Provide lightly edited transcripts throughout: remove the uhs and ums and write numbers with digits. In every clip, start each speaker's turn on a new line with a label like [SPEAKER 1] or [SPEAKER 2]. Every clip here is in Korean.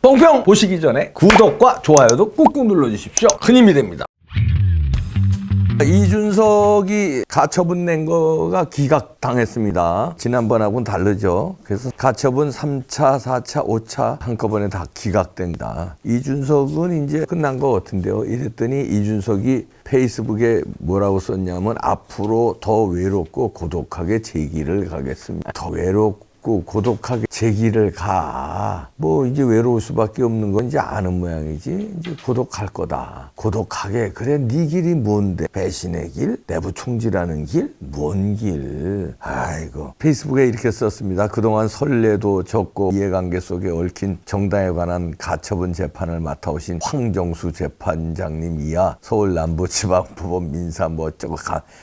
[SPEAKER 1] 뽕평 보시기 전에 구독과 좋아요도 꾹꾹 눌러주십시오. 큰 힘이 됩니다. 이준석이 가처분 낸 거가 기각당했습니다. 지난번하고는 다르죠. 그래서 가처분 3차, 4차, 5차 한꺼번에 다 기각된다. 이준석은 이제 끝난 것 같은데요. 이랬더니 이준석이 페이스북에 뭐라고 썼냐면 앞으로 더 외롭고 고독하게 제 길을 가겠습니다. 더 외롭고 고독하게 제 길을 가. 뭐 이제 외로울 수밖에 없는 건 이제 아는 모양이지. 이제 고독할 거다. 고독하게. 그래 네 길이 뭔데? 배신의 길? 내부 총질하는 길? 뭔 길? 아이고. 페이스북에 이렇게 썼습니다. 그동안 선례도 적고 이해관계 속에 얽힌 정당에 관한 가처분 재판을 맡아오신 황정수 재판장님 이하 서울남부지방법원 민사 뭐 어쩌고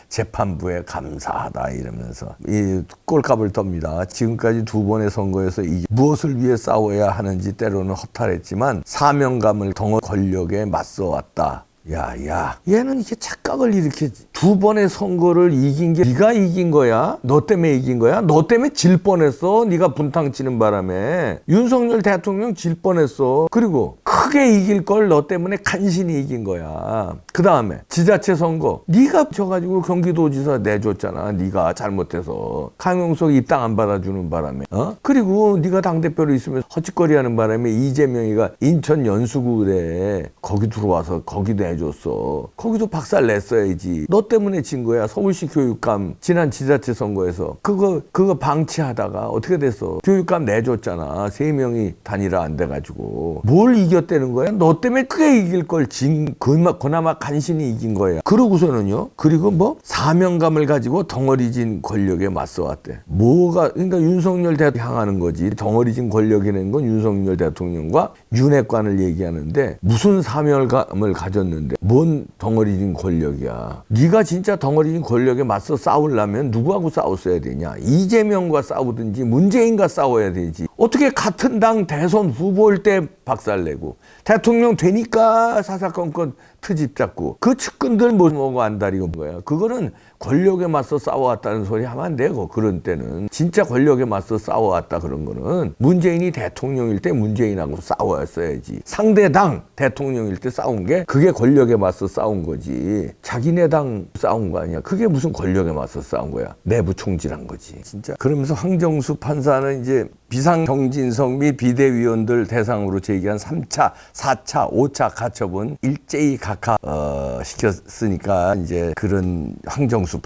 [SPEAKER 1] 재판부에 감사하다 이러면서 이 꼴값을 떱니다. 지금까지 두 번의 선거에서 무엇을 위해 싸워야 하는지 때로는 허탈했지만 사명감을 덩어 권력에 맞서왔다. 야, 얘는 이렇게 착각을 이렇게 두 번의 선거를 이긴 게 네가 이긴 거야? 너 때문에 이긴 거야? 너 때문에 질 뻔했어. 네가 분탕 치는 바람에 윤석열 대통령 질 뻔했어. 그리고 크게 이길 걸 너 때문에 간신히 이긴 거야. 그 다음에 지자체 선거 네가 져가지고 경기도지사 내줬잖아. 네가 잘못해서 강용석 입당 안 받아주는 바람에 그리고 네가 당대표로 있으면 헛짓거리하는 바람에 이재명이가 인천 연수구에 거기 들어와서 거기 내줬어. 거기도 박살 냈어야지. 너 때문에 진 거야. 서울시 교육감 지난 지자체 선거에서 그거 방치하다가 어떻게 됐어? 교육감 내줬잖아. 3명이 단일화 안 돼가지고 뭘 이겼다는 거야? 너 때문에 크게 이길 걸 그나마 간신히 이긴 거야. 그러고서는요. 그리고 뭐 사명감을 가지고 덩어리진 권력에 맞서왔대. 그러니까 윤석열 대통령 향하는 거지. 덩어리진 권력이라는 건 윤석열 대통령과 윤핵관을 얘기하는데 무슨 사명감을 가졌는데 뭔 덩어리진 권력이야. 네가 진짜 덩어리진 권력에 맞서 싸우려면 누구하고 싸웠어야 되냐. 이재명과 싸우든지 문재인과 싸워야 되지. 어떻게 같은 당 대선 후보일 때 박살내고 대통령 되니까 사사건건 트집 잡고 그 측근들 뭐고 안다리고 거야. 그거는 권력에 맞서 싸워왔다는 소리 하면 안 되고 그런 때는 진짜 권력에 맞서 싸워왔다 그런 거는 문재인이 대통령일 때 문재인하고 싸웠어야지. 상대당 대통령일 때 싸운 게 그게 권력에 맞서 싸운 거지. 자기네 당 싸운 거 아니야. 그게 무슨 권력에 맞서 싸운 거야. 내부 총질한 거지. 진짜. 그러면서 황정수 판사는 이제 비상경진석 및 비대위원들 대상으로 제기한 3차, 4차, 5차 가처분 일제히 시켰으니까 이제 그런 황정수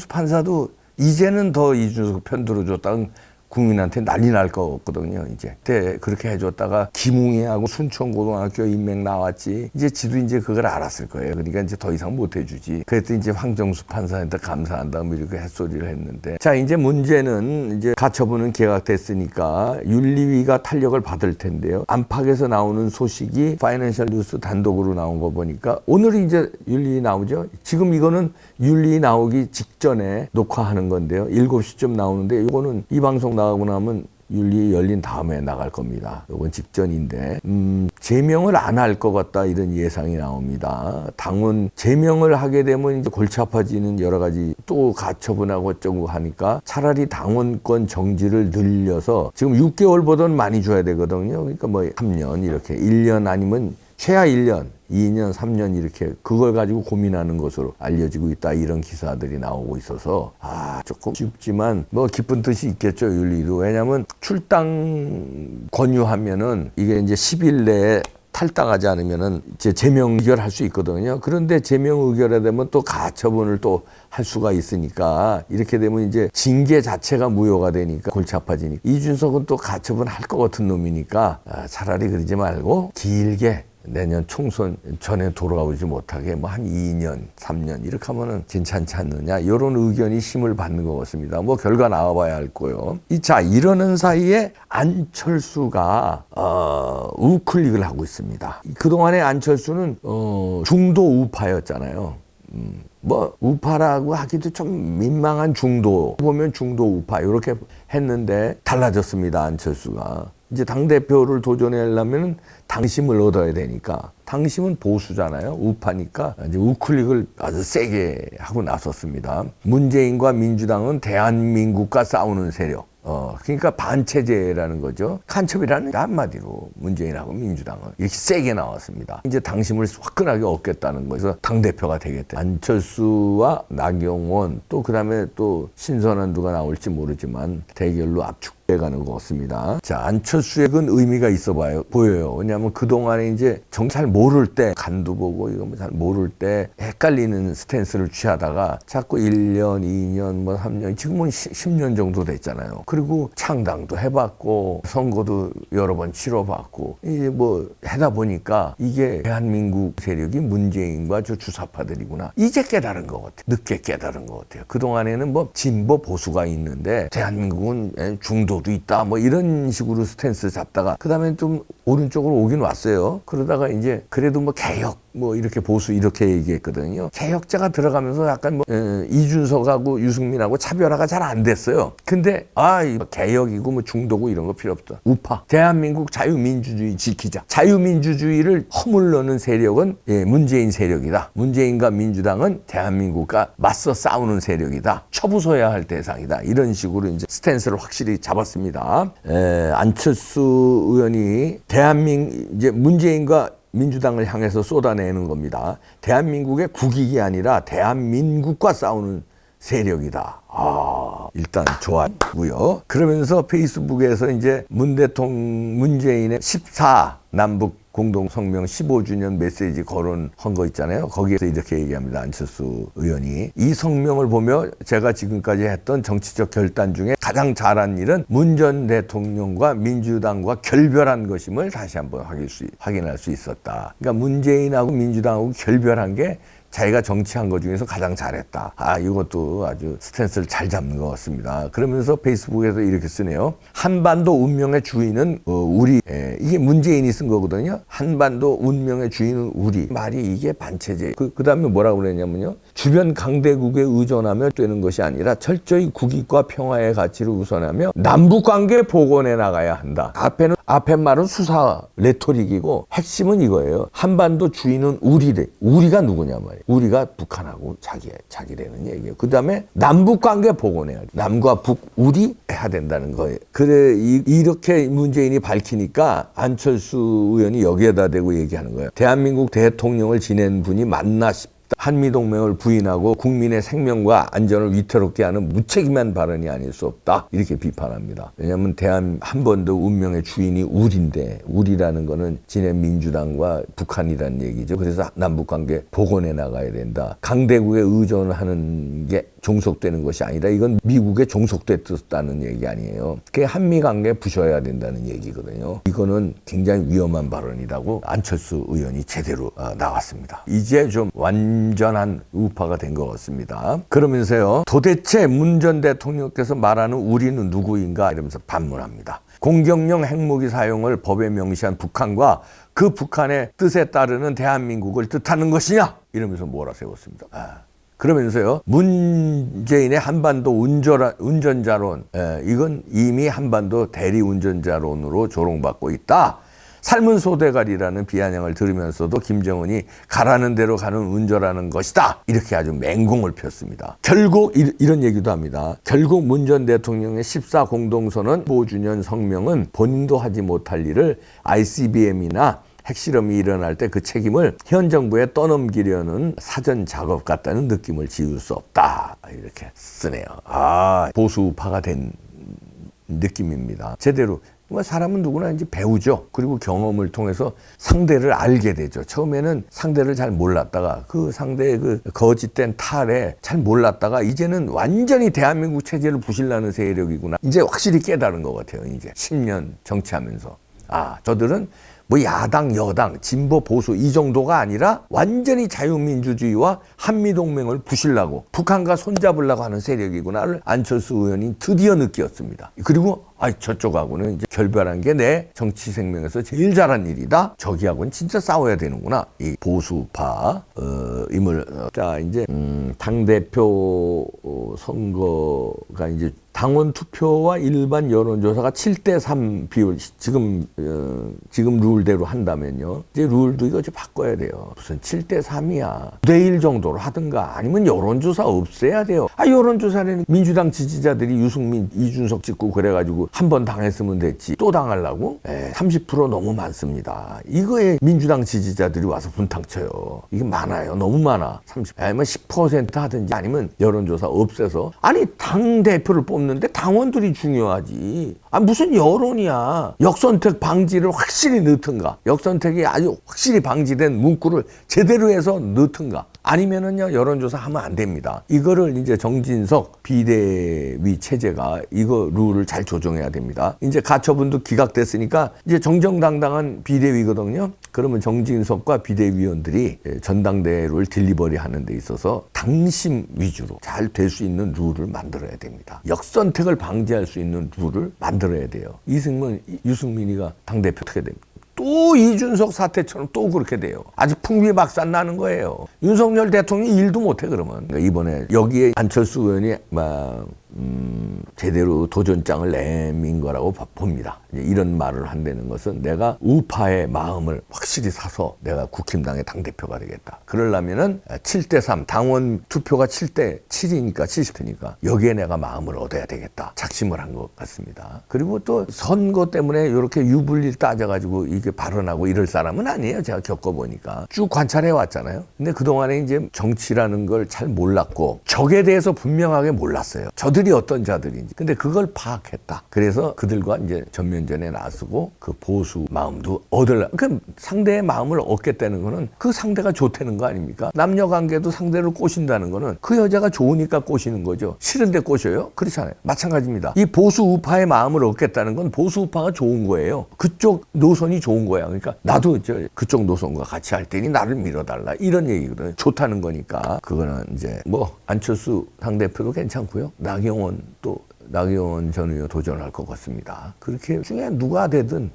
[SPEAKER 1] 판사도 이제는 더 이준석 편 들어줬다는 국민한테 난리 날 거거든요, 이제. 그때 그렇게 해줬다가 김웅이하고 순천고등학교 인맥 나왔지. 이제 지도 이제 그걸 알았을 거예요. 그러니까 이제 더 이상 못 해주지. 그랬더니 이제 황정수 판사한테 감사한다, 뭐 이렇게 햇소리를 했는데. 자, 이제 문제는 이제 가처분은 기각됐으니까 윤리위가 탄력을 받을 텐데요. 안팎에서 나오는 소식이 파이낸셜 뉴스 단독으로 나온 거 보니까 오늘 이제 윤리위 나오죠. 지금 이거는 윤리위 나오기 직전에 녹화하는 건데요. 7시쯤 나오는데 이거는 이 방송 나가고 나면 윤리 열린 다음에 나갈 겁니다. 이건 직전인데 제명을 안 할 것 같다 이런 예상이 나옵니다. 당원 제명을 하게 되면 이제 골치 아파지는 여러 가지 또 가처분하고 어쩌고 하니까 차라리 당원권 정지를 늘려서 지금 6개월보다는 많이 줘야 되거든요. 그러니까 뭐 3년 이렇게 1년 아니면 최하 1년 2년, 3년 이렇게 그걸 가지고 고민하는 것으로 알려지고 있다. 이런 기사들이 나오고 있어서 조금 쉽지만 뭐 기쁜 뜻이 있겠죠. 윤리도. 왜냐하면 출당 권유하면은 이게 이제 10일 내에 탈당하지 않으면은 이제 제명 의결할 수 있거든요. 그런데 제명 의결에 되면 또 가처분을 또 할 수가 있으니까 이렇게 되면 이제 징계 자체가 무효가 되니까 골치 아파지니까 이준석은 또 가처분 할 것 같은 놈이니까 차라리 그러지 말고 길게 내년 총선 전에 돌아오지 못하게 뭐 한 2년, 3년 이렇게 하면은 괜찮지 않느냐 이런 의견이 힘을 받는 것 같습니다. 뭐 결과 나와봐야 할 거요. 자, 이러는 사이에 안철수가 우클릭을 하고 있습니다. 그동안에 안철수는 중도 우파였잖아요. 뭐 우파라고 하기도 좀 민망한 중도 보면 중도 우파 이렇게 했는데 달라졌습니다. 안철수가. 이제 당대표를 도전하려면 당심을 얻어야 되니까 당심은 보수잖아요. 우파니까 이제 우클릭을 아주 세게 하고 나섰습니다. 문재인과 민주당은 대한민국과 싸우는 세력. 그러니까 반체제라는 거죠. 간첩이라는 게 한마디로 문재인하고 민주당은 이렇게 세게 나왔습니다. 이제 당심을 화끈하게 얻겠다는 거에서 당대표가 되겠다. 안철수와 나경원 또 그다음에 또 신선한 누가 나올지 모르지만 대결로 압축돼가는 것 같습니다. 자, 안철수의 건 의미가 있어 보여요. 왜냐하면 그동안에 이제 정 잘 모를 때 간도 보고 이거 뭐 잘 모를 때 헷갈리는 스탠스를 취하다가 자꾸 1년, 2년, 뭐 3년 지금은 10년 정도 됐잖아요. 그리고 창당도 해봤고 선거도 여러 번 치러봤고 이제 뭐 하다 보니까 이게 대한민국 세력이 문재인과 저 주사파들이구나. 이제 깨달은 것 같아요. 늦게 깨달은 것 같아요. 그동안에는 뭐 진보 보수가 있는데 대한민국은 중도도 있다 뭐 이런 식으로 스탠스 잡다가 그 다음에 좀 오른쪽으로 오긴 왔어요. 그러다가 이제 그래도 뭐 개혁 뭐 이렇게 보수 이렇게 얘기했거든요. 개혁자가 들어가면서 약간 뭐 이준석하고 유승민하고 차별화가 잘 안 됐어요. 근데 이거 개혁이고 뭐 중도고 이런 거 필요 없다. 우파 대한민국 자유민주주의 지키자. 자유민주주의를 허물러는 세력은 문재인 세력이다. 문재인과 민주당은 대한민국과 맞서 싸우는 세력이다. 처부숴야 할 대상이다. 이런 식으로 이제 스탠스를 확실히 잡았습니다. 안철수 의원이 이제 문재인과 민주당을 향해서 쏟아내는 겁니다. 대한민국의 국익이 아니라 대한민국과 싸우는 세력이다. 일단 좋았고요. 그러면서 페이스북에서 이제 문재인의 14 남북 공동 성명 15주년 메시지 거론한 거 있잖아요. 거기에서 이렇게 얘기합니다. 안철수 의원이. 이 성명을 보며 제가 지금까지 했던 정치적 결단 중에 가장 잘한 일은 문 전 대통령과 민주당과 결별한 것임을 다시 한번 확인할 수 있었다. 그러니까 문재인하고 민주당하고 결별한 게 자기가 정치한 것 중에서 가장 잘했다. 이것도 아주 스탠스를 잘 잡는 것 같습니다. 그러면서 페이스북에서 이렇게 쓰네요. 한반도 운명의 주인은 우리. 이게 문재인이 쓴 거거든요. 한반도 운명의 주인은 우리. 말이 이게 반체제. 그 다음에 뭐라고 그랬냐면요. 주변 강대국에 의존하며 되는 것이 아니라 철저히 국익과 평화의 가치를 우선하며 남북관계 복원해 나가야 한다. 앞에 말은 수사 레토릭이고 핵심은 이거예요. 한반도 주인은 우리래. 우리가 누구냐 말이에요. 우리가 북한하고 자기라는 얘기예요. 그 다음에 남북관계 복원해야 돼. 남과 북, 우리 해야 된다는 거예요. 그래 이렇게 문재인이 밝히니까 안철수 의원이 여기에다 대고 얘기하는 거예요. 대한민국 대통령을 지낸 분이 맞나 싶다. 한미동맹을 부인하고 국민의 생명과 안전을 위태롭게 하는 무책임한 발언이 아닐 수 없다. 이렇게 비판합니다. 왜냐하면 한반도 운명의 주인이 우리인데 우리라는 거는 지낸 민주당과 북한이라는 얘기죠. 그래서 남북관계 복원해 나가야 된다. 강대국에 의존하는 게 종속되는 것이 아니라 이건 미국에 종속됐다는 얘기 아니에요. 그게 한미관계 부셔야 된다는 얘기거든요. 이거는 굉장히 위험한 발언이라고 안철수 의원이 제대로 나왔습니다. 이제 좀 완전한 우파가 된 것 같습니다. 그러면서요. 도대체 문 전 대통령께서 말하는 우리는 누구인가 이러면서 반문합니다. 공격용 핵무기 사용을 법에 명시한 북한과 그 북한의 뜻에 따르는 대한민국을 뜻하는 것이냐 이러면서 몰아세웠습니다. 그러면서요. 문재인의 한반도 운전자론 이건 이미 한반도 대리운전자론으로 조롱받고 있다. 삶은 소대가리라는 비아냥을 들으면서도 김정은이 가라는 대로 가는 운전하는 것이다. 이렇게 아주 맹공을 폈습니다. 결국 이런 얘기도 합니다. 결국 문 전 대통령의 14 공동선언 15주년 성명은 본인도 하지 못할 일을 ICBM이나 핵실험이 일어날 때 그 책임을 현 정부에 떠넘기려는 사전 작업 같다는 느낌을 지울 수 없다. 이렇게 쓰네요. 보수파가 된 느낌입니다. 제대로 사람은 누구나 이제 배우죠. 그리고 경험을 통해서 상대를 알게 되죠. 처음에는 상대를 잘 몰랐다가 그 상대의 그 거짓된 탈에 잘 몰랐다가 이제는 완전히 대한민국 체제를 부실라는 세력이구나. 이제 확실히 깨달은 것 같아요. 이제 10년 정치하면서. 저들은 뭐 야당, 여당, 진보, 보수 이 정도가 아니라 완전히 자유민주주의와 한미동맹을 부실라고 북한과 손잡으려고 하는 세력이구나를 안철수 의원이 드디어 느꼈습니다. 그리고 저쪽하고는 이제 결별한 게 내 정치 생명에서 제일 잘한 일이다. 저기하고는 진짜 싸워야 되는구나. 이 보수파 임을 이제 당대표 선거가 이제 당원 투표와 일반 여론조사가 7대3 비율, 지금 룰대로 한다면요. 이제 룰도 이거 좀 바꿔야 돼요. 무슨 7대3이야. 9대1 정도로 하든가 아니면 여론조사 없애야 돼요. 여론조사는 민주당 지지자들이 유승민, 이준석 찍고 그래가지고 한 번 당했으면 됐지. 또 당하려고? 30% 너무 많습니다. 이거에 민주당 지지자들이 와서 분탕 쳐요. 이게 많아요. 너무 많아. 30, 아니면 10% 하든지 아니면 여론조사 없애서. 아니, 당대표를 뽑는데 당원들이 중요하지. 무슨 여론이야. 역선택 방지를 확실히 넣든가. 역선택이 아주 확실히 방지된 문구를 제대로 해서 넣든가. 아니면은요, 여론조사 하면 안 됩니다. 이거를 이제 정진석 비대위 체제가 이거 룰을 잘 조정해야 됩니다. 이제 가처분도 기각됐으니까 이제 정정당당한 비대위거든요. 그러면 정진석과 비대위원들이 전당대회를 딜리버리 하는 데 있어서 당심 위주로 잘 될 수 있는 룰을 만들어야 됩니다. 역선택을 방지할 수 있는 룰을 만들어야 돼요. 유승민이가 당대표 어떻게 됩니까? 또 이준석 사태처럼 또 그렇게 돼요. 아주 풍비박산 나는 거예요. 윤석열 대통령이 일도 못해 그러면. 그러니까 이번에 여기에 안철수 의원이 제대로 도전장을 내민 거라고 봅니다. 이런 말을 한다는 것은 내가 우파의 마음을 확실히 사서 내가 국힘당의 당대표가 되겠다. 그러려면은 7대3 당원 투표가 7대7이니까 70%니까 여기에 내가 마음을 얻어야 되겠다. 작심을 한 것 같습니다. 그리고 또 선거 때문에 이렇게 유불리를 따져가지고 이게 발언하고 이럴 사람은 아니에요. 제가 겪어보니까. 쭉 관찰해 왔잖아요. 근데 그동안에 이제 정치라는 걸 잘 몰랐고 적에 대해서 분명하게 몰랐어요. 저들이 어떤 자들인지. 근데 그걸 파악했다. 그래서 그들과 이제 전면전에 나서고 그 보수 마음도 그 상대의 마음을 얻겠다는 거는 그 상대가 좋다는 거 아닙니까? 남녀 관계도 상대를 꼬신다는 거는 그 여자가 좋으니까 꼬시는 거죠. 싫은데 꼬셔요? 그렇잖아요. 마찬가지입니다. 이 보수 우파의 마음을 얻겠다는 건 보수 우파가 좋은 거예요. 그쪽 노선이 좋은 거야. 그러니까 나도 그쪽 노선과 같이 할 테니 나를 밀어달라. 이런 얘기거든요. 좋다는 거니까. 그거는 이제 안철수 당대표도 괜찮고요. 나경원 전 의원 도전할 것 같습니다. 그렇게 중에 누가 되든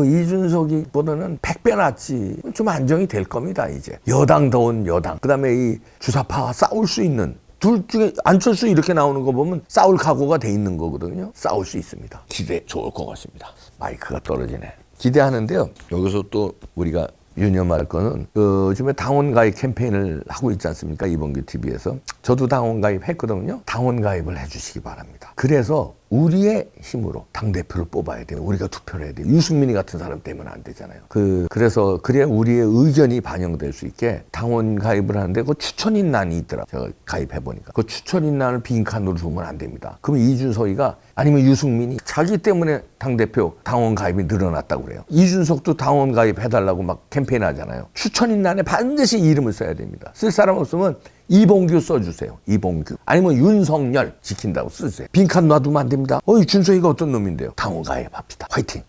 [SPEAKER 1] 이준석이보다는 100배 낫지. 좀 안정이 될 겁니다. 이제 여당다운 여당. 그다음에 이 주사파와 싸울 수 있는 둘 중에 안철수 이렇게 나오는 거 보면 싸울 각오가 돼 있는 거거든요. 싸울 수 있습니다. 기대 좋을 것 같습니다. 마이크가 떨어지네. 기대하는데요. 여기서 또 우리가 유념할 거는 요즘에 당원 가입 캠페인을 하고 있지 않습니까? 이범규 TV에서. 저도 당원 가입했거든요. 당원 가입을 해주시기 바랍니다. 그래서 우리의 힘으로 당대표를 뽑아야 돼요. 우리가 투표를 해야 돼요. 유승민이 같은 사람 때문에 안 되잖아요. 그래서 그래야 우리의 의견이 반영될 수 있게 당원 가입을 하는데 그 추천인란이 있더라고요. 제가 가입해보니까. 그 추천인란을 빈칸으로 주면 안 됩니다. 그럼 이준석이가 아니면 유승민이 자기 때문에 당대표 당원 가입이 늘어났다고 그래요. 이준석도 당원 가입해달라고 막 캠페인 하잖아요. 추천인란에 반드시 이름을 써야 됩니다. 쓸 사람 없으면 이봉규 써주세요. 이봉규. 아니면 윤석열 지킨다고 쓰세요. 빈칸 놔두면 안 됩니다. 준석이가 어떤 놈인데요. 당원 가입합시다. 화이팅.